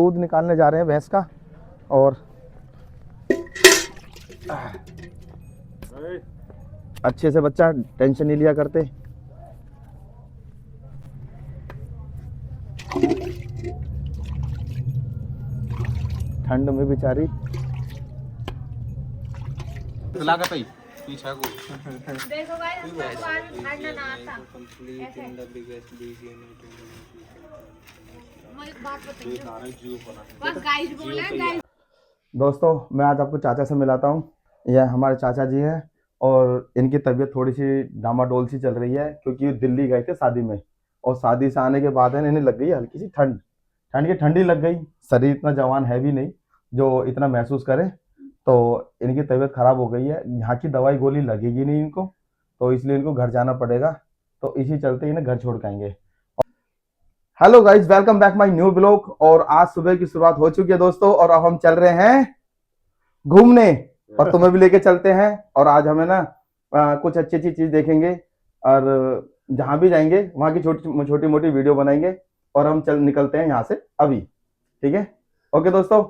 दूध निकालने जा रहे हैं भैंस का। और अच्छे से बच्चा टेंशन नहीं लिया करते। ठंड में बेचारी पीछा को देखो गाइस, इसको बाद में ठंड ना आता। ऐसे मैं एक बात बताऊं, बस गाइस बोले गाइस। दोस्तों, मैं आज आपको चाचा से मिलाता हूँ। यह हमारे चाचा जी हैं और इनकी तबीयत थोड़ी सी डामाडोल सी चल रही है, क्योंकि ये दिल्ली गए थे शादी में। और शादी से आने के बाद है इन्हें लग गई हल्की सी ठंडी लग गई। शरीर इतना जवान है भी नहीं जो इतना महसूस करे, तो इनकी तबीयत खराब हो गई है। यहाँ की दवाई गोली लगेगी नहीं इनको, तो इसलिए इनको घर जाना पड़ेगा। तो इसी चलते इन्हें घर छोड़ के आएंगे। Hello guys, welcome back my new blog. और आज सुबह की शुरुआत हो चुकी है दोस्तों, और अब हम चल रहे हैं घूमने, और तुम्हें भी लेके चलते हैं। और आज हमें ना कुछ अच्छी अच्छी चीज देखेंगे, और जहां भी जाएंगे वहां की छोटी मोटी वीडियो बनाएंगे। और हम निकलते हैं यहाँ से अभी, ठीक है? ओके दोस्तों,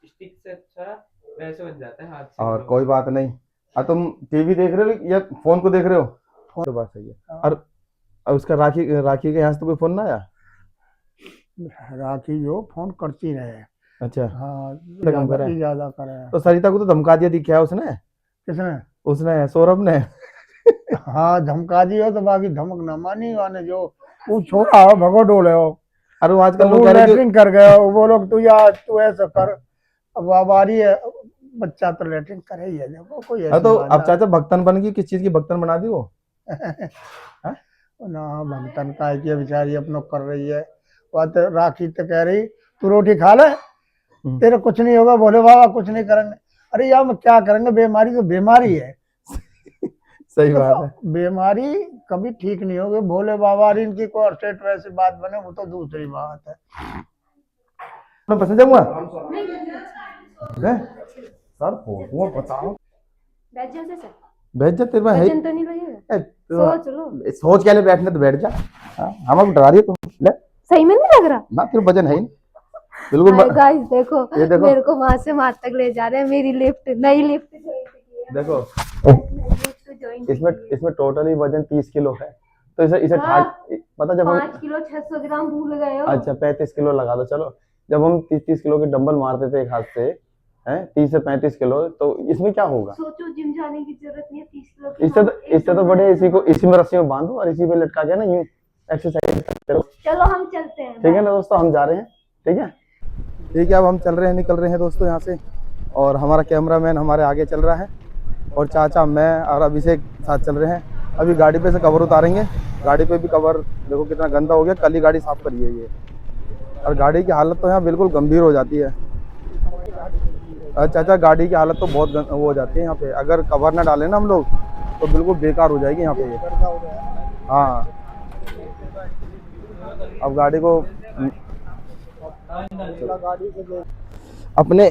स्टिक से अच्छा वैसे बन जाता है हाथ से। और कोई बात नहीं। तुम टीवी देख रहे हो या फोन को देख रहे हो? फोन तो बात सही है। और उसका राखी के यहाँ से तो कोई फोन ना आया? राखी जो फोन करती रहे। अच्छा, हाँ, ज्यादा करे। तो सरिता को तो धमका दिया दिखा उसने। किसने? उसने, सौरभ ने। हाँ, धमका दिया तो बाकी धमक न मानी वाने जो वो छोड़ा हो भगो डोले हो। अरे वो आजकल तो लोग वो कह रहे लैट्रिन कर गया, वो लोग तू ऐसा कर। अब आबारी है, बच्चा तो लैट्रिन करे ही है। देखो कोई ऐसी तो बात अब चाचा भक्तन बन गई, किस चीज की भक्तन बना दी वो? ना भक्तन का है कि बेचारी अपनो कर रही है। बात राखी तो कह रही तू रोटी खा ले, तेरे कुछ नहीं होगा। बोले बाबा कुछ नहीं करेंगे। अरे यार, मैं क्या करेंगे, बीमारी तो बीमारी है। सही बात है, बीमारी कभी ठीक नहीं होगी। भोले बाबा इनकी कोई अर्सेट वैसी बात बने वो तो दूसरी बात है। मैं पसंद जाऊंगा सर, फोटो बताओ। बैठ जा, तेरे में है वजन तो नहीं लगेगा? सोच लो। सोच के लिए बैठने तो बैठ जा। हम डरा रही है तुम ले। सही में नहीं लग रहा ना, तेरे वजन है ही नहीं। बिल्कुल गाइस देखो, ये देखो, मेरे को वहां से वहां तक ले जा रहे हैं। मेरी नई लिफ्ट देखो इसमें टोटली वजन 30 किलो है। तो इसे हाँ, पता जब 5 किलो 600 ग्राम भूल गए हो। अच्छा 35 किलो लगा दो। चलो, जब हम 30 किलो के डंबल मारते थे एक हाथ से, हैं 30 से 35 किलो, तो इसमें क्या होगा? सोचो, जिम जाने की जरूरत नहीं है 30 किलो की। इससे तो बड़े इसी में रस्सी में बांधो और इसी पे लटका के ना यूं एक्सरसाइज करो। चलो हम चलते हैं, ठीक है ना दोस्तों, हम जा रहे हैं। ठीक है, अब हम चल रहे हैं, निकल रहे हैं दोस्तों यहाँ से। और हमारा कैमरामैन हमारे आगे चल रहा है, और चाचा, मैं और अभिषेक साथ चल रहे हैं। अभी गाड़ी पे से कवर उतारेंगे। गाड़ी पे भी कवर देखो कितना गंदा हो गया, कल ही गाड़ी साफ करी है ये। और गाड़ी की हालत तो यहाँ बिल्कुल गंभीर हो जाती है। चाचा, गाड़ी की हालत तो बहुत वो हो जाती है यहाँ पे। अगर कवर ना डालें ना हम लोग तो बिल्कुल बेकार हो जाएगी यहाँ पे ये। हाँ, अब गाड़ी को अपने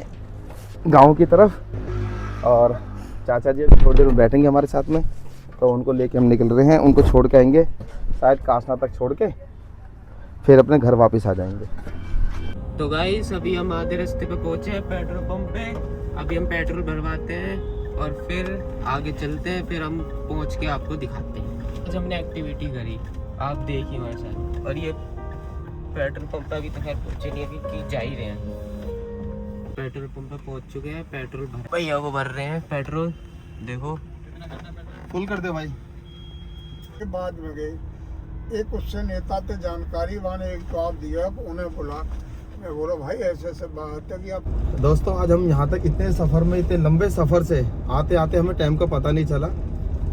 गांव की तरफ। और चाचा जी थोड़ी देर में बैठेंगे हमारे साथ में, तो उनको लेके हम निकल रहे हैं। उनको छोड़ के आएंगे शायद कासना तक, छोड़ के फिर अपने घर वापस आ जाएंगे। तो गाइस, अभी हम आधे रास्ते पे पहुंचे हैं पेट्रोल पंप पे। अभी हम पेट्रोल भरवाते हैं और फिर आगे चलते हैं। फिर हम पहुंच के आपको दिखाते हैं। आज हमने एक्टिविटी करी, आप देखिए हमारे साथ। और ये पेट्रोल पंप पे अभी तो खैर पहुंचे नहीं, अभी की जा ही रहे हैं। पेट्रोल पंप पे पहुंच चुके हैं। पेट्रोल भैया को भर रहे हैं पेट्रोल। देखो, फुल कर दे भाई। के बाद में गई एक उससे नेता ते जानकारी वाने एक जवाब दिया, उन्हें बोला। मैं बोला भाई ऐसे बात है कि आप। दोस्तों, आज हम यहाँ तक इतने सफ़र में, इतने लंबे सफ़र से आते आते हमें टाइम का पता नहीं चला।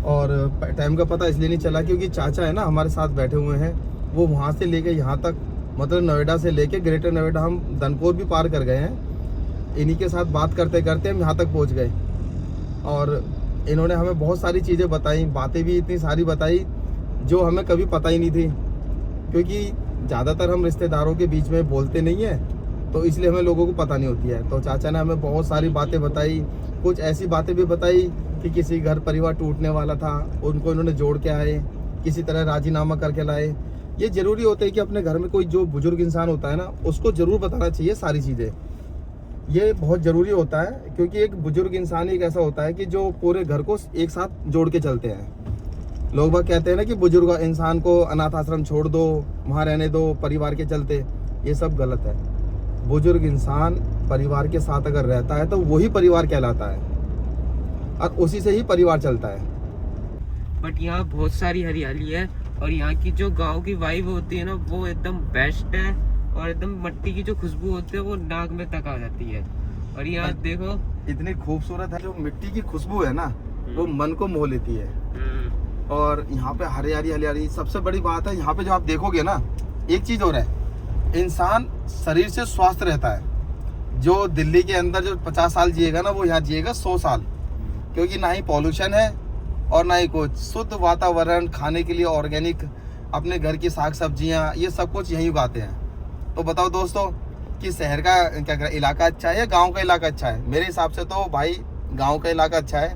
और टाइम का पता इसलिए नहीं चला क्योंकि चाचा है ना हमारे साथ बैठे हुए हैं, वो वहाँ से लेके यहाँ तक, मतलब नोएडा से लेके ग्रेटर नोएडा हम धनपुर भी पार कर गए हैं। इन्हीं के साथ बात करते करते हम यहाँ तक पहुँच गए। और इन्होंने हमें बहुत सारी चीज़ें बताई, बातें भी इतनी सारी बताई जो हमें कभी पता ही नहीं थी, क्योंकि ज़्यादातर हम रिश्तेदारों के बीच में बोलते नहीं हैं, तो इसलिए हमें लोगों को पता नहीं होती है। तो चाचा ने हमें बहुत सारी बातें बताई। कुछ ऐसी बातें भी बताई कि किसी घर परिवार टूटने वाला था, उनको इन्होंने जोड़ के आए, किसी तरह राजीनामा करके लाए। ये जरूरी होता है कि अपने घर में कोई जो बुजुर्ग इंसान होता है ना, उसको जरूर बताना चाहिए सारी चीज़ें। ये बहुत ज़रूरी होता है, क्योंकि एक बुजुर्ग इंसान एक ऐसा होता है कि जो पूरे घर को एक साथ जोड़ के चलते हैं। लोग बाग कहते हैं ना कि बुजुर्ग इंसान को अनाथ आश्रम छोड़ दो, वहाँ रहने दो परिवार के चलते, ये सब गलत है। बुजुर्ग इंसान परिवार के साथ अगर रहता है तो वही परिवार कहलाता है और उसी से ही परिवार चलता है। बट यहाँ बहुत सारी हरियाली है और यहाँ की जो गांव की वाइब होती है ना, वो एकदम बेस्ट है। और एकदम मिट्टी की जो खुशबू होती है वो नाक में तक आ जाती है। और यहाँ देखो इतनी खूबसूरत है, जो मिट्टी की खुशबू है ना, वो मन को मोह लेती है। और यहाँ पे हरियाली हरियाली, सबसे बड़ी बात है यहाँ पे जो आप देखोगे ना, एक चीज और है, इंसान शरीर से स्वस्थ रहता है। जो दिल्ली के अंदर जो 50 साल जिएगा ना, वो यहाँ जिएगा 100 साल, क्योंकि ना ही पॉल्यूशन है और ना ही कुछ, शुद्ध वातावरण, खाने के लिए ऑर्गेनिक अपने घर की साग सब्जियाँ, ये सब कुछ यहीं उगाते हैं। तो बताओ दोस्तों कि शहर का क्या इलाका अच्छा है या गांव का इलाका अच्छा है? मेरे हिसाब से तो भाई गांव का इलाका अच्छा है।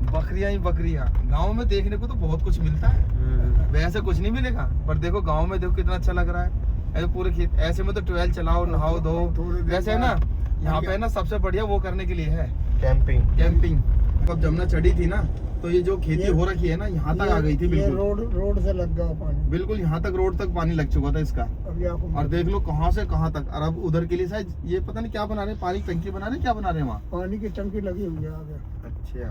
बकरियां ही बकरियां, गांव में देखने को तो बहुत कुछ मिलता है, वैसे कुछ नहीं मिलेगा, पर देखो गांव में देखो कितना अच्छा लग रहा है। ऐसे पूरे खेत, ऐसे में तो ट्वेल चलाओ, नहाओ धो, वैसे है ना यहाँ पे ना सबसे बढ़िया वो करने के लिए है कैंपिंग। अब जमुना चढ़ी थी ना, तो ये जो खेती हो रखी है ना, यहाँ तक आ गई थी बिल्कुल, रोड से लग गया पानी, बिल्कुल यहाँ तक, रोड तक पानी लग चुका था इसका। और देख लो कहाँ से कहाँ तक। और अब उधर के लिए शायद ये पता नहीं क्या बना रहे हैं, पानी की टंकी बना रहे हैं, क्या बना रहे हैं वहाँ? पानी की टंकी लगी हुई है आगे। अच्छा,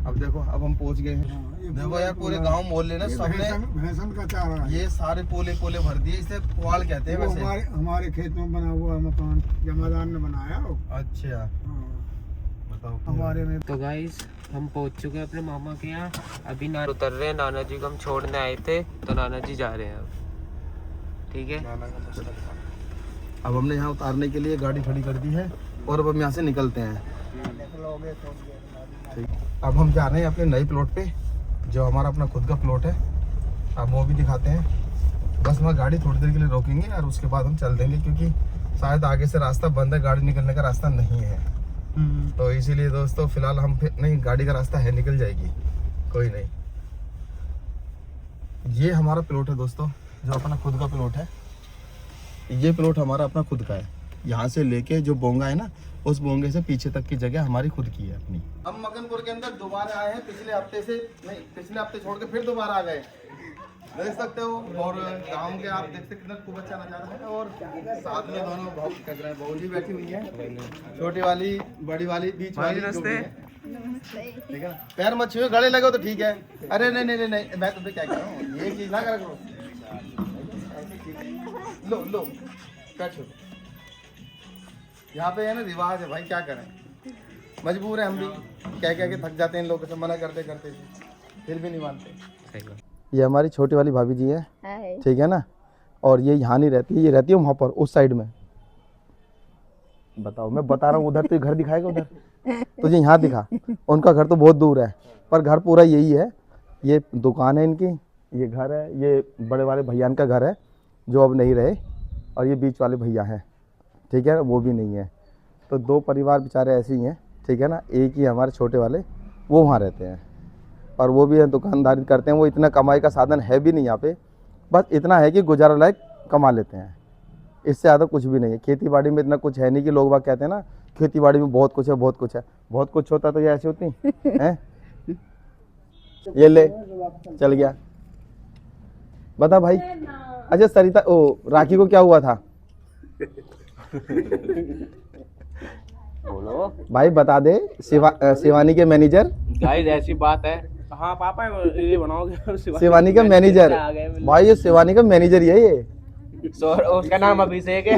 अब देखो अब हम पहुँच गए हैं। देखो यार पूरे गाँव मोहल्ले ने सबने भैंसन का चारा है। ये सारे पोले भर दिए, इसे पुआल कहते हैं वैसे। हमारे खेत में बना हुआ मकान जमादार ने बनाया हो। अच्छा, बताओ हमारे में। तो गाइस हम पहुंच चुके हैं अपने मामा के यहाँ। अभी ना उतर रहे हैं, नाना जी को हम छोड़ने आए थे, तो नाना जी जा रहे हैं अब। ठीक है, अब हमने यहाँ उतारने के लिए गाड़ी खड़ी कर दी है और अब हम यहाँ से निकलते हैं। अब हम जा रहे हैं अपने नए प्लॉट पे, जो हमारा अपना खुद का प्लॉट है। अब वो भी दिखाते हैं। बस वहाँ गाड़ी थोड़ी देर के लिए रोकेंगे और उसके बाद हम चल देंगे, क्योंकि शायद आगे से रास्ता बंद है, गाड़ी निकलने का रास्ता नहीं है। तो इसीलिए दोस्तों फिलहाल हम नहीं, गाड़ी का रास्ता है, निकल जाएगी, कोई नहीं। ये हमारा प्लॉट है दोस्तों, जो अपना खुद का प्लॉट है। ये प्लॉट हमारा अपना खुद का है। यहाँ से लेके जो बोंगा है ना, उस बोंगे से पीछे तक की जगह हमारी खुद की है अपनी। हम मकनपुर के अंदर दोबारा आए हैं, पिछले हफ्ते से नहीं, पिछले हफ्ते छोड़ के फिर दोबारा आ गए, देख सकते हो। और गांव के आप देखते कितना खूब अच्छा नजारा है। और साथ में दोनों बहू जी बैठी हुई है, छोटी वाली, बड़ी वाली, बीच वाली। ठीक है, पैर मत छुए, गले लगे तो ठीक है। अरे नहीं नहीं नहीं, मैं तुमसे क्या कह रहा हूँ, ये चीज ना करो। लो लो पैर छू। यहाँ पे है ना रिवाज है भाई, क्या करें, मजबूर है हम भी, कह के थक जाते हैं इन लोगों से, मना करते करते फिर भी नहीं मानते। ये हमारी छोटी वाली भाभी जी है, ठीक है ना। और ये यहाँ नहीं रहती, ये रहती है वहाँ पर उस साइड में। बताओ, मैं बता रहा हूँ, उधर तो घर दिखाएगा, उधर तुझे यहाँ दिखा। उनका घर तो बहुत दूर है, पर घर पूरा यही है। ये दुकान है इनकी, ये घर है, ये बड़े वाले भैया का घर है जो अब नहीं रहे, और ये बीच वाले भैया हैं, ठीक है, वो भी नहीं है। तो दो परिवार बेचारे ऐसे ही हैं, ठीक है ना। एक ही हमारे छोटे वाले, वो वहाँ रहते हैं, और वो भी दुकानदारी करते हैं। वो इतना कमाई का साधन है भी नहीं यहाँ पे, बस इतना है कि गुजारा लायक कमा लेते हैं, इससे ज़्यादा कुछ भी नहीं है। खेती बाड़ी में इतना कुछ है नहीं कि लोग बाग कहते हैं ना खेती बाड़ी में बहुत कुछ है, बहुत कुछ है। बहुत कुछ होता तो ये ऐसी होती हैं। ये ले चल गया। बता भाई, अच्छा सरिता, ओ राखी को क्या हुआ था? बोलो भाई बता दे, शिवानी के मैनेजर। गाइस ऐसी बात है। हाँ पापा ये बनाओगे? शिवानी का मैनेजर भाई, ये शिवानी का मैनेजर ही है ये। उसका नाम अभिषेक है।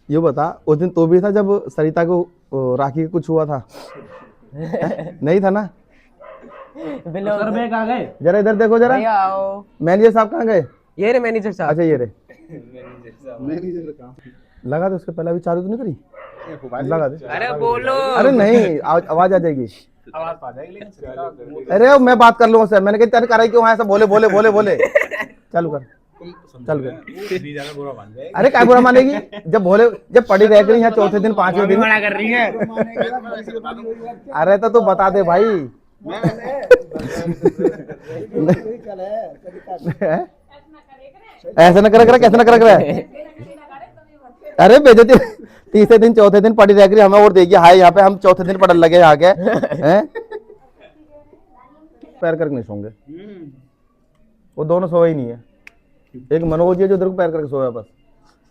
ये बता, उस दिन तो भी था जब सरिता को राखी का कुछ हुआ था? नहीं था ना? सर में कहाँ गए? जरा इधर देखो जरा, मैनेजर साहब कहाँ गए? ये रे मैनेजर साहब। अच्छा ये रे लगा दे, उसके पहले अभी चालू तो नहीं करी, लगा दे। अरे बोलो। अरे नहीं, आवाज आ जाएगी, आवाज आ जाएगी। अरे मैं बात कर लूंगा सर, मैंने कहा तेरे कराई क्यों है ऐसा, बोले बोले बोले बोले। चालू कर, चल कर। अरे क्या बुरा मानेगी, जब बोले, जब पढ़ी रह गई है चौथे दिन पांचवें दिन मना कर रही है। अरे तो बता दे भाई, ऐसे न कर कैसे न कर रहा है। अरे बेइज्जती, तीसरे दिन चौथे दिन पड़ी रह गई हमें और देगी हाय यहाँ पे, हम चौथे दिन पड़ने लगे आगे हैं। पैर करके नहीं सोंगे, वो दोनों सोए ही नहीं है। एक मनोज है जो इधर को पैर करके सोया बस।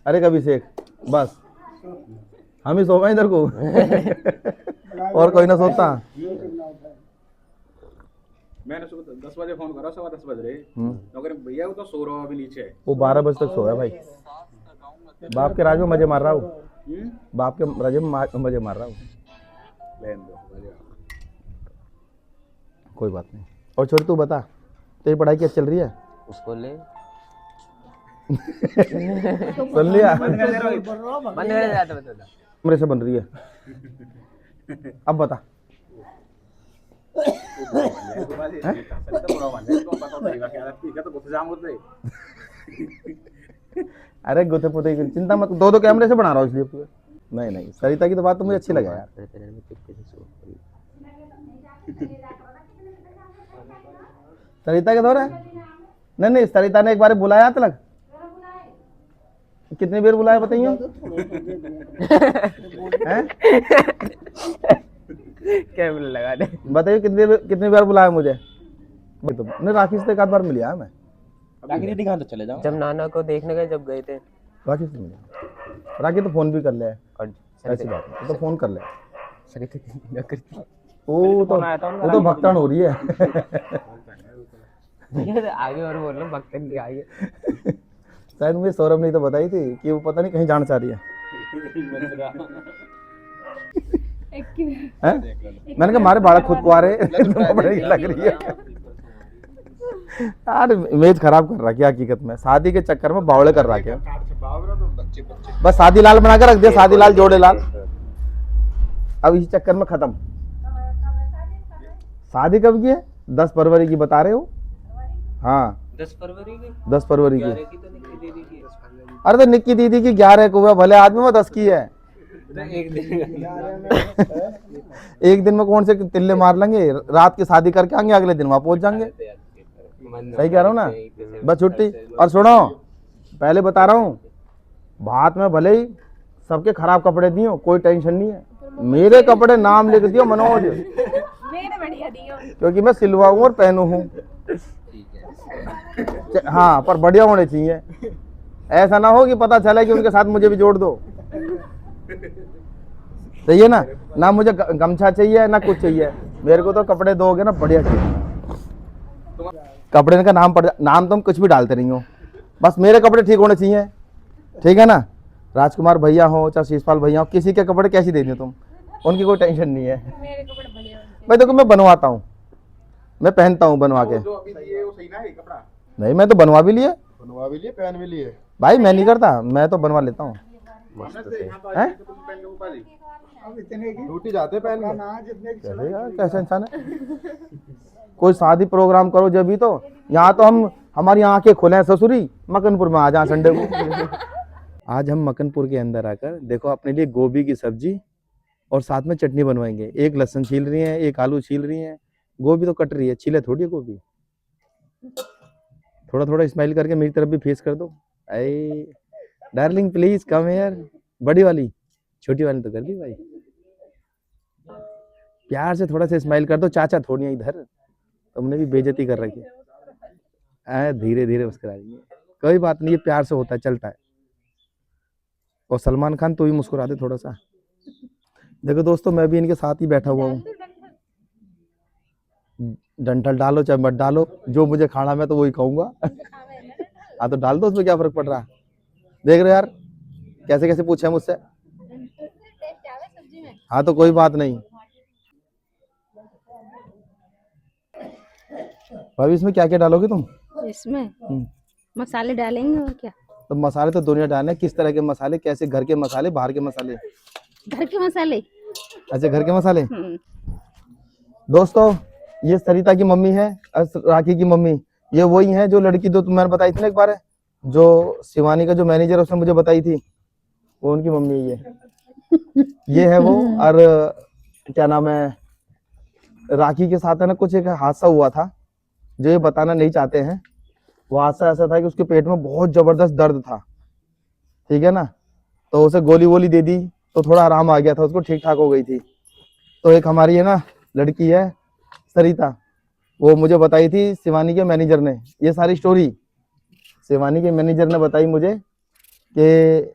अरे कभी शेख बस हम ही सोए इधर को और कोई ना सोता। मैंने सुबह 10 बजे फोन करा, 10:15 बज रहे, तो कह रहे भैया वो तो सो रहा अभी नीचे है। वो 12 बजे तक सोया भाई, बाप के राज में मजे मार रहा हूँ, बाप के राज में मजे मार रहा हूँ। कोई बात नहीं। और छोरी तू बता, तेरी पढ़ाई क्या चल रही है? उसको ले सुन लिया, बंद कर जाता बता। मेरे से बन रही है, अब बता। अरे गुथे पुथे की चिंता मत, दो कैमरे से बना रहा हूँ इसलिए पूरे। नहीं नहीं, सरिता की तो बात तो मुझे अच्छी लगा यार। सरिता के दौर है? नहीं नहीं, सरिता ने एक बार बुलाया तलक, कितनी बार बुलाया बताइए? कैमरा लगा दे, बताइए कितनी बार बुलाया मुझे? तो नहीं, राखी से एक आध बार मिलिया मैं। राखी दीदी कहाँ तो चले जाओ। जब नाना को देखने गए, जब गए थे। राखी से मिलिया, राखी तो फोन भी कर ले, और ऐसी बात नहीं, तो फोन कर ले। सरिता करती वो तो भक्तन हो रही है। आगे और बोल रहा भक्तन के आगे। शायद मुझे सौरभ ने तो बताई थी कि वो पता नहीं कहीं जाना चाह रही है। मैंने कहा मारे बालक खुद कुआरे लग रही है यार। इमेज खराब कर रहा है हकीकत में, शादी के चक्कर में बावड़े कर रहा है। बस शादी लाल बना कर रख दिया, शादी लाल जोड़े लाल। अब इस चक्कर में खत्म। शादी कब की है? 10 फरवरी की बता रहे हो? हाँ 10 फरवरी की। 10 फरवरी की। तो निक्की दीदी की। अरे तो निक्की दीदी की 11 को है, भले आदमी में 10 की है। एक दिन एक दिन में कौन से तिल्ले मार लेंगे, रात की शादी करके आएंगे, अगले दिन वहां पहुंच जाएंगे। सही कह रहा हूँ ना, बस छुट्टी। और सुनो, पहले बता रहा हूँ, बात में भले ही सबके खराब कपड़े दियो, कोई टेंशन नहीं है। मेरे कपड़े नाम लिख दियो मनोज, मेरे बढ़िया दियो, क्योंकि मैं सिलवाऊं और पहनू हूँ। हाँ, पर बढ़िया होने चाहिए, ऐसा ना हो कि पता चला कि उनके साथ मुझे भी जोड़ दो। सही है ना मुझे गमछा चाहिए ना कुछ चाहिए, मेरे को तो कपड़े दोगे ना बढ़िया चाहिए। कपड़े का नाम तुम कुछ भी डालते नहीं हो, बस मेरे कपड़े ठीक होने चाहिए, ठीक है ना। राजकुमार भैया हो चाहे शीशपाल भैया हो, किसी के कपड़े कैसे दे दिए तुम, उनकी कोई टेंशन नहीं है। मेरे कपड़े बढ़िया। मैं देखो, मैं बनवाता हूँ, मैं पहनता हूँ बनवा के। नहीं, मैं तो बनवा भी लिए, पहन भी लिए भाई मैं नहीं करता, मैं तो बनवा लेता हूँ। ड्यूटी जाते पहन के। कैसा इंसान है। कोई शादी प्रोग्राम करो जब भी, तो यहाँ तो हमारी आंखें खुले हैं ससुरी, मकनपुर में आ जाए संडे को। आज हम मकनपुर के अंदर आकर देखो अपने लिए गोभी की सब्जी और साथ में चटनी बनवाएंगे। एक लहसुन छील रही है, एक आलू छील रही है, गोभी तो कट रही है, छीले थोड़ी है गोभी। थोड़ा थोड़ा स्माइल करके मेरी तरफ भी फेस कर दो। आई डार्लिंग प्लीज कम हियर। बड़ी वाली, छोटी वाली तो कर दी भाई। प्यार से थोड़ा सा स्माइल कर दो। चाचा थोड़ी इधर, तुमने भी बेइज्जती कर रखी है। धीरे धीरे मुस्कुरा रही है, कोई बात नहीं, ये प्यार से होता है, चलता है। और सलमान खान तो भी मुस्कुरा दे थोड़ा सा। देखो दोस्तों, मैं भी इनके साथ ही बैठा हुआ हूँ। डंठल डालो चाहे मत डालो, जो मुझे खाना मैं तो वही खाऊंगा। हाँ तो डाल दो, उसमें क्या फर्क पड़ रहा है। देख रहे हो यार कैसे कैसे पूछे मुझसे। हाँ तो कोई बात नहीं भाभी। इसमें क्या क्या डालोगे तुम? इसमें मसाले डालेंगे और क्या। तो मसाले तो दुनिया डालने, किस तरह के मसाले, कैसे, घर के मसाले बाहर के मसाले? घर के मसाले। अच्छा, घर के मसाले। दोस्तों, ये सरिता की मम्मी है, राखी की मम्मी। ये वही है जो लड़की जो मैंने बताई थी ना एक बार है, जो शिवानी का जो मैनेजर उसने मुझे बताई थी, वो उनकी मम्मी है। ये है वो। और क्या नाम है, राखी के साथ है ना कुछ एक हादसा हुआ था जो ये बताना नहीं चाहते हैं। वो हादसा ऐसा था कि उसके पेट में बहुत जबरदस्त दर्द था, ठीक है ना। तो उसे गोली वोली दे दी तो थोड़ा आराम आ गया था उसको, ठीक ठाक हो गई थी। तो एक हमारी है ना लड़की है सरिता, वो मुझे बताई थी शिवानी के मैनेजर ने ये सारी स्टोरी। शिवानी के मैनेजर ने बताई मुझे कि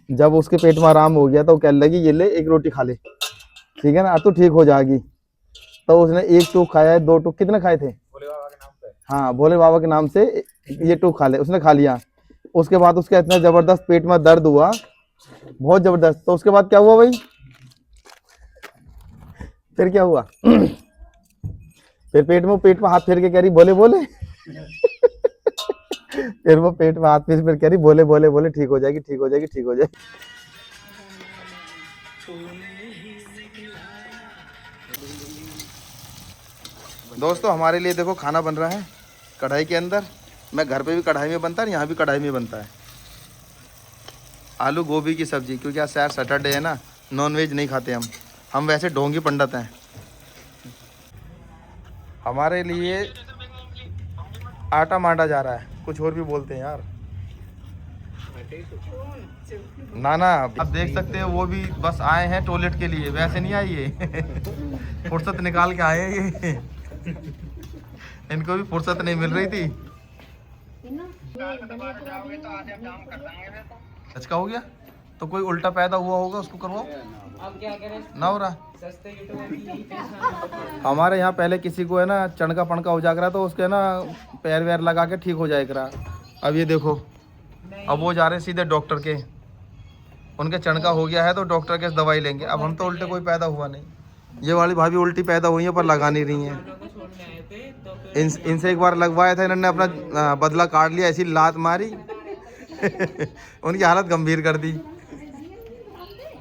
जब उसके पेट में आराम हो गया तो कहने लगी ये ले एक रोटी खा ले, ठीक है ना, अब तो ठीक हो जाएगी। तो उसने एक टूक खाया है, 2 टूक, कितने खाए थे? भोले बाबा के नाम पे। हाँ, भोले बाबा के नाम से ये टूक खा ले, उसने खा लिया। उसके बाद उसका इतना जबरदस्त पेट में दर्द हुआ, बहुत जबरदस्त। तो उसके बाद क्या हुआ भाई, फिर क्या हुआ? फिर पेट में हाथ फेर के कह रही बोले बोले। फिर वो पेट में हाथ फेर फिर कह रही बोले बोले बोले, ठीक हो जाएगी ठीक हो जाएगी ठीक हो जाएगी। दोस्तों हमारे लिए देखो खाना बन रहा है कढ़ाई के अंदर। मैं घर पे भी कढ़ाई में बनता है, यहाँ भी कढ़ाई में बनता है। आलू गोभी की सब्जी, क्योंकि आज शायद सैटरडे है ना, नॉन वेज नहीं खाते हम वैसे ढोंगी पंडित हैं। हमारे लिए आटा मांडा जा रहा है, कुछ और भी बोलते हैं यार। ना ना, अब देख सकते हो वो भी बस आए हैं टॉयलेट के लिए, वैसे नहीं आए ये। फुर्सत निकाल के आए हैं ये। इनको भी फुर्सत नहीं मिल रही थी। अच्छा हो गया तो कोई उल्टा पैदा हुआ होगा उसको करवाओ। अब क्या करें, ना हो रहा। सस्ते यूट्यूब में यही पैसा। हमारे यहाँ पहले किसी को है ना चणका पणका हो जाएगा तो उसके ना पैर वैर लगा के ठीक हो जाएगा। अब ये देखो, अब वो जा रहे हैं सीधे डॉक्टर के, उनके चणका हो गया है तो डॉक्टर के दवाई लेंगे। अब हम तो उल्टे कोई पैदा हुआ नहीं। ये वाली भाभी उल्टी पैदा हुई है पर लगा नहीं रही हैं। इनसे एक बार लगवाया था, इन्होंने अपना बदला काट लिया, ऐसी लात मारी। उनकी हालत गंभीर कर दी।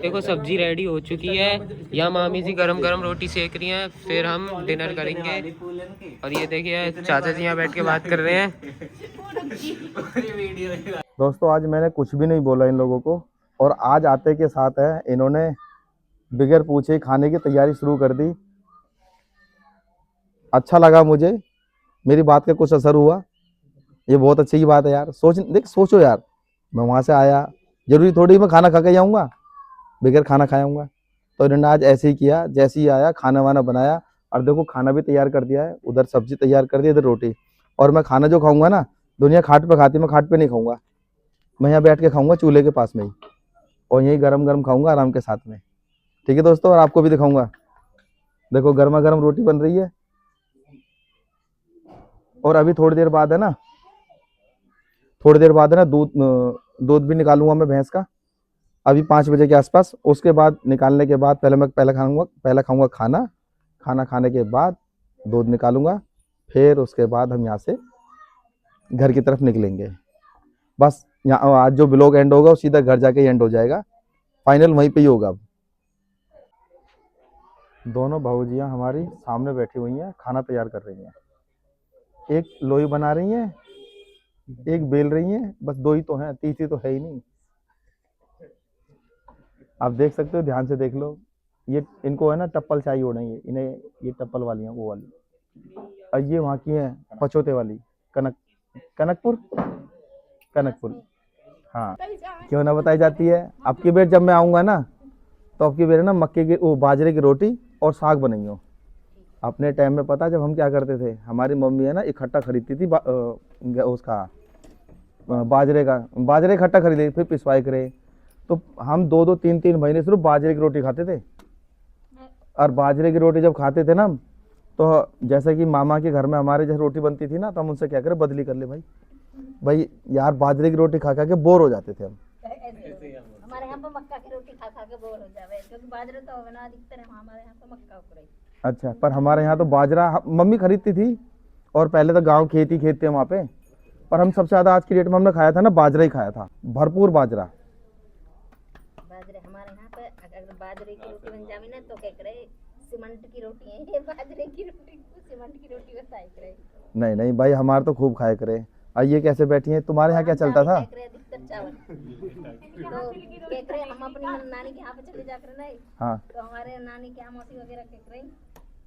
देखो सब्जी रेडी हो चुकी है, यहाँ मामी जी गरम गरम रोटी सेक रही हैं, फिर हम डिनर करेंगे। और ये देखिए चाचा जी यहाँ बैठ के बात कर रहे हैं। दोस्तों आज मैंने कुछ भी नहीं बोला इन लोगों को, और आज आते के साथ है इन्होंने बगैर पूछे खाने की तैयारी शुरू कर दी। अच्छा लगा मुझे, मेरी बात का कुछ असर हुआ, ये बहुत अच्छी की बात है यार। सोचो यार, मैं वहाँ से आया, जरूरी थोड़ी मैं खाना खा के जाऊँगा, बगैर खाना खाऊंगा। तो इन्होंने आज ऐसे ही किया, जैसे ही आया खाना वाना बनाया, और देखो खाना भी तैयार कर दिया है। उधर सब्जी तैयार कर दी, इधर रोटी। और मैं खाना जो खाऊंगा ना, दुनिया खाट पे खाती, मैं खाट पे नहीं खाऊंगा, मैं यहाँ बैठ के खाऊंगा चूल्हे के पास में ही, और यही गरम गरम खाऊंगा आराम के साथ में। ठीक है दोस्तों, और आपको भी दिखाऊंगा। देखो गर्मा गर्म रोटी बन रही है, और अभी थोड़ी देर बाद है ना दूध भी निकालूंगा मैं भैंस का, अभी 5 बजे के आसपास। उसके बाद निकालने के बाद पहले खाऊंगा खाना खाने के बाद दूध निकालूंगा, फिर उसके बाद हम यहाँ से घर की तरफ निकलेंगे। बस यहाँ आज जो ब्लॉग एंड होगा वो सीधा घर जाके एंड हो जाएगा, फाइनल वहीं पे ही होगा। अब दोनों भाऊजियाँ हमारी सामने बैठी हुई हैं, खाना तैयार कर रही हैं। एक लोई बना रही हैं, एक बेल रही हैं, बस 2 ही तो हैं, तीसरी तो है ही नहीं। आप देख सकते हो, ध्यान से देख लो। ये इनको है ना टप्पल चाहिए होना, ये इन्हें ये टप्पल वाली हैं, वो वाली। और ये वहाँ की हैं पचोते वाली, कनकपुर। हाँ, क्यों ना बताई जाती है। अब की बेर जब मैं आऊँगा ना, तो अब की बेर है ना मक्के की बाजरे की रोटी और साग बनाइयो। अपने टाइम में पता जब हम क्या करते थे, हमारी मम्मी है ना इकट्ठा खरीदती थी उसका बाजरे इकट्ठा खरीदे, फिर पिसवाई करे। तो हम 2-2, 3-3 महीने सिर्फ बाजरे की रोटी खाते थे। और बाजरे की रोटी जब खाते थे ना, तो जैसे कि मामा के घर में हमारे जैसे रोटी बनती थी ना, तो हम उनसे क्या करें, बदली कर ले भाई यार बाजरे की रोटी खा खा के बोर हो जाते थे हम। हमारे यहाँ पे मक्का की रोटी खा खा के बोर हो जावे, क्योंकि बाजरे तो बना दिखते हैं, हमारे यहाँ पे मक्का उकड़े। अच्छा, पर हमारे यहाँ तो बाजरा मम्मी खरीदती थी, और पहले तो गाँव खेत थे वहाँ पे। पर हम सबसे ज्यादा आज की डेट में हमने खाया था ना बाजरा ही खाया था, भरपूर बाजरा। हमारे यहाँ पे अगर बाजरे की रोटी बन जावे ना, तो क्या करे, सीमेंट की रोटी है ये, बाजरे की रोटी सीमेंट की रोटी बताई करे। नहीं भाई, हमारे तो खूब खाए करे। और ये कैसे बैठी हैं, तुम्हारे यहाँ क्या चलता था? तो हम अपनी नानी के यहाँ पे चले जाकर नहीं, हाँ, तो हमारे नानी के यहाँ मौसी वगैरह के करे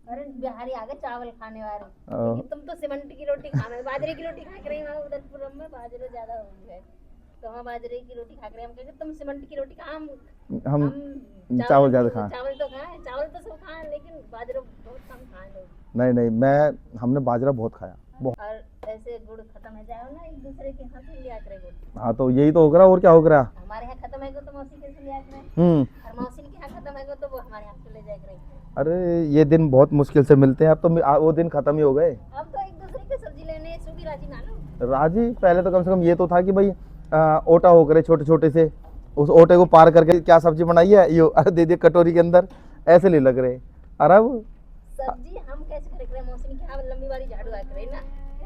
अरे बिहारी आ गए चावल खाने वाले, लेकिन तुम तो सीमेंट की रोटी खा रहे हो, बाजरे की रोटी खा रही हो। उधर में बाजरे ज्यादा हो गए, तो हम बाजरे की रोटी खा रहे हैं। हम कहेंगे तुम सीमेंट की रोटी खा, हम चावल ज्यादा खाएं। चावल तो खाएं, चावल तो सब खाएं, लेकिन बाजरे बहुत कम खाएं लोग। नहीं, हमने बाजरा बहुत खाया बहुत। और ऐसे गुड़ खत्म हो जाए ना, एक दूसरे के हाथ में लिया करे गुड़। हाँ तो यही तो हो रहा, और क्या हो रहा। हमारे यहाँ खत्म है तो मौसी के लिया करे, और मौसी के यहाँ खत्म है तो वो हमारे यहाँ से ले जाया करे। अरे ये दिन बहुत मुश्किल से मिलते हैं, अब तो वो दिन खत्म ही हो गए। अब तो एक दूसरे की सब्जी लेने सुबह राजी ना लो। राजी पहले तो कम से कम ये तो था कि भाई ओटा हो करे छोटे छोटे से, उस ओटे को पार करके क्या सब्जी बनाई है यो, अरे दे दे कटोरी के अंदर, ऐसे नहीं लग रहे। अरे अब सब्जी हम कैसे करे मौसमी के यहाँ लंबी वाली झाड़ू आ करे ना,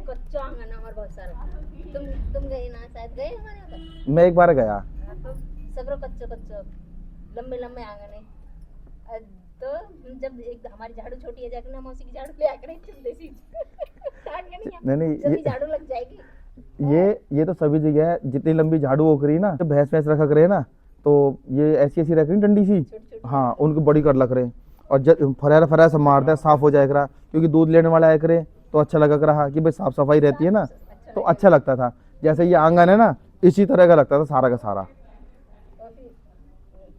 कच्चा आंगन और बहुत सारा। तुम गए ना, शायद गए हमारे यहाँ पर। मैं एक बार गया। तो सगरो कच्चो लंबे लंबे आंगन है। तो जब एक हमारी झाड़ू छोटी है जाकर ना, मौसी की झाड़ू ले आकर देसी नहीं ये झाड़ू लग जाएगी। ये तो सभी जगह है, जितनी लंबी झाड़ू हो रही ना, भैंस रखा करे ना, तो ये ऐसी ऐसी रख रही डंडी सी, हाँ उनको बड़ी कर लग रहे, और जब फरारा से मारता है साफ हो जाए करा, क्योंकि दूध लेने वाला आया करे तो अच्छा लगा रहा कि भाई साफ सफाई रहती है ना, तो अच्छा लगता था। जैसे ये आंगन है ना, इसी तरह का लगता था सारा का सारा।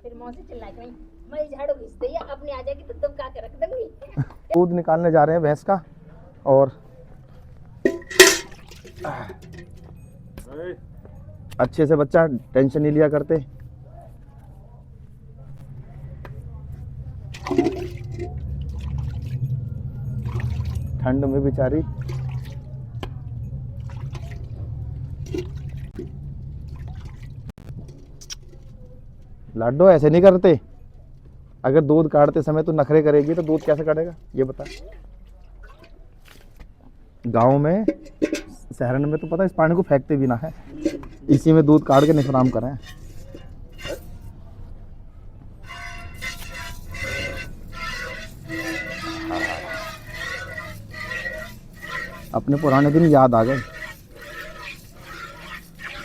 फिर मौसी चिल्ला के मैं झाड़ू घिसते ही अपने आ जाएगी तो तुम का के रख दूंगी। दूध निकालने जा रहे हैं भैंस का, और अच्छे से बच्चा टेंशन नहीं लिया करते। ठंड में बेचारी लाडो ऐसे नहीं करते। अगर दूध काटते समय तो नखरे करेगी तो दूध कैसे काटेगा ये बता। गांव में शहर में तो पता है इस पानी को फेंकते भी ना है, इसी में दूध काट के निफराम करें। अपने पुराने दिन याद आ गए।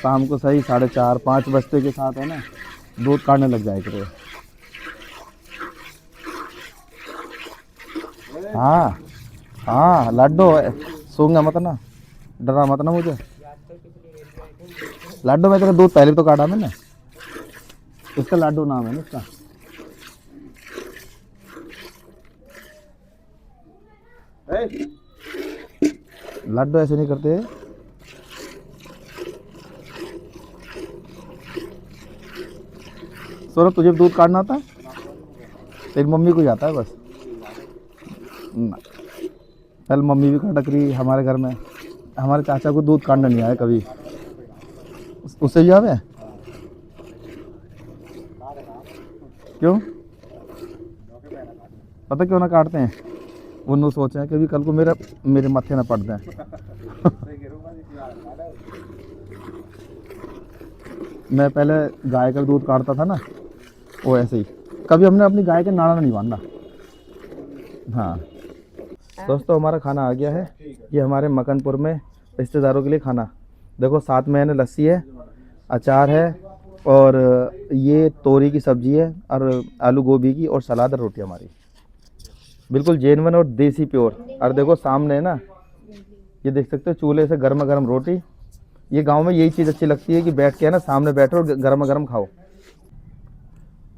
शाम को सही 4:30-5 बजते के साथ है ना, दूध काटने लग जाए करे। हाँ लाडो सोऊंगा मत ना, डरा मत ना मुझे। लाडो में तेरा दूध पहले तो काटा मैंने, इसका लाडो नाम है ना इसका। लाडो ऐसे नहीं करते। सौरभ तुझे दूध काटना आता है? तेरी मम्मी को ही आता है बस ना। कल मम्मी भी काट रही हमारे घर में, हमारे चाचा को दूध काटना नहीं आया कभी। उससे ही आवे क्यों पता क्यों ना काटते हैं? उन्होंने सोचा है कि भी कल को मेरे माथे ना पड़ जाए। मैं पहले गाय का दूध काटता था ना, वो ऐसे ही। कभी हमने अपनी गाय के नाड़ा नहीं बांधा। हाँ दोस्तों हमारा खाना आ गया है। ये हमारे मकनपुर में रिश्तेदारों के लिए खाना। देखो साथ में है ना लस्सी है, अचार है, और ये तोरी की सब्जी है, और आलू गोभी की, और सलाद और रोटी हमारी बिल्कुल जेनवन और देसी प्योर। और देखो सामने है ना, ये देख सकते हो चूल्हे से गर्मा गर्म रोटी। ये गांव में यही चीज़ अच्छी लगती है कि बैठ के है ना सामने बैठो और गर्मा गर्म खाओ।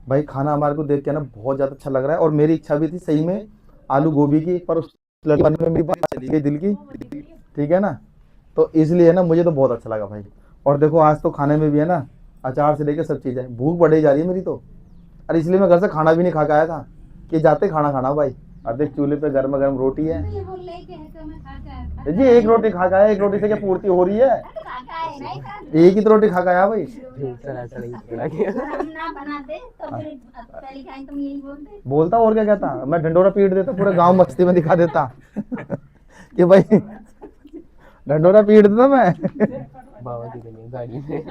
भाई खाना हमारे को देख के ना बहुत ज़्यादा अच्छा लग रहा है, और मेरी इच्छा भी थी सही में आलू गोभी की, पर उस लड़की में मेरी बात चली गई दिल की, ठीक है ना, तो इसलिए ना मुझे तो बहुत अच्छा लगा भाई। और देखो आज तो खाने में भी है ना अचार से लेकर सब चीज़ें, भूख बढ़े जा रही है मेरी तो। अरे इसलिए मैं घर से खाना भी नहीं खा के आया था कि जाते खाना खाना भाई। और देख चूल्हे पे गर्मा गर्म रोटी है जी, एक रोटी खा के आया। एक रोटी से क्या पूर्ति हो रही है? एक ही तो रोटी खा के आया भाई। बोलता और क्या कहता, मैं ढंडोरा पीट देता, पूरे गांव मस्ती में दिखा देता कि भाई ढंडोरा पीट देता मैं। बाबा की गाड़ी में।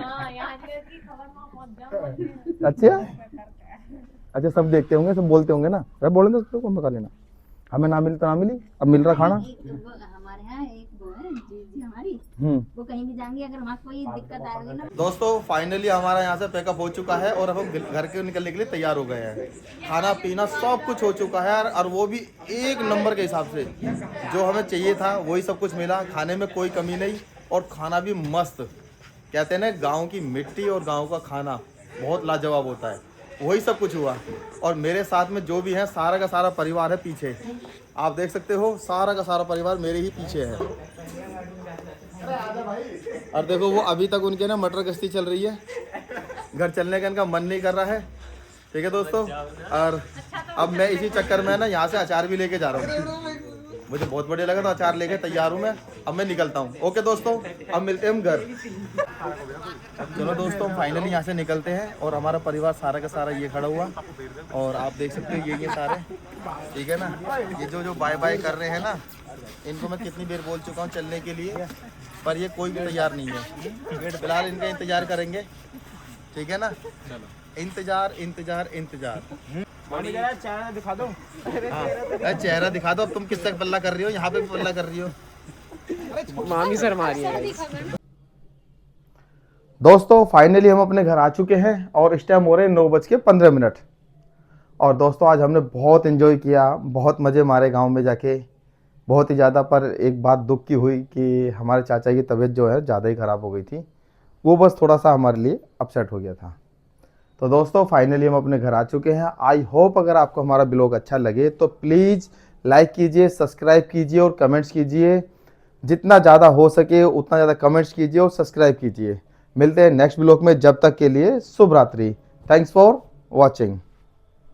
अच्छा सब देखते होंगे, सब बोलते होंगे ना, अरे बोले तो कौन बता लेना, हमें ना मिली तो ना मिली, अब मिल रहा खाना। हमारे यहाँ एक वो है जी हमारी वो कहीं भी जाएंगे, अगर वहाँ कोई दिक्कत आएगी ना। दोस्तों फाइनली हमारा यहाँ से पैकअप हो चुका है और अब हम घर के निकलने के लिए तैयार हो गए हैं। खाना पीना सब कुछ हो चुका है और वो भी एक नंबर के हिसाब से, जो हमें चाहिए था वही सब कुछ मिला। खाने में कोई कमी नहीं और खाना भी मस्त। कहते हैं ना, गाँव की मिट्टी और गाँव का खाना बहुत लाजवाब होता है, वही सब कुछ हुआ। और मेरे साथ में जो भी है सारा का सारा परिवार है पीछे, आप देख सकते हो, सारा का सारा परिवार मेरे ही पीछे है। और देखो वो अभी तक उनके ना मटर गश्ती चल रही है, घर चलने का इनका मन नहीं कर रहा है। ठीक है दोस्तों, और अब मैं इसी चक्कर में ना यहाँ से अचार भी लेके जा रहा हूँ। मुझे बहुत बढ़िया लगा तो अचार लेके तैयार हूँ मैं। अब मैं निकलता हूँ। ओके दोस्तों, अब मिलते हैं हम घर। चलो दोस्तों फाइनली यहाँ से निकलते हैं और हमारा परिवार सारा का सारा ये खड़ा हुआ और आप देख सकते हो ये सारे, ठीक है ना। ये जो बाय बाय कर रहे हैं ना, इनको मैं कितनी देर बोल चुका हूँ चलने के लिए, पर ये कोई भी तैयार नहीं है। फिलहाल इनका इंतजार करेंगे, ठीक है ना। इंतजार इंतजार इंतजार। चेहरा दिखा दो। हाँ चेहरा दिखा दो। अब तुम किस तक पल्ला कर रही हो, यहाँ पे भी पल्ला कर रही हो। मामी सर मारी है। दोस्तों फाइनली हम अपने घर आ चुके हैं और इस टाइम हो रहे हैं 9:15। और दोस्तों आज हमने बहुत एंजॉय किया, बहुत मज़े मारे गांव में जाके, बहुत ही ज़्यादा। पर एक बात दुख की हुई कि हमारे चाचा की तबीयत जो है ज़्यादा ही ख़राब हो गई थी, वो बस थोड़ा सा हमारे लिए अपसेट हो गया था। तो दोस्तों फाइनली हम अपने घर आ चुके हैं। आई होप अगर आपको हमारा ब्लॉग अच्छा लगे तो प्लीज़ लाइक कीजिए, सब्सक्राइब कीजिए और कमेंट्स कीजिए। जितना ज़्यादा हो सके उतना ज़्यादा कमेंट्स कीजिए और सब्सक्राइब कीजिए। मिलते हैं नेक्स्ट ब्लॉग में, जब तक के लिए शुभ रात्रि। Thanks for watching.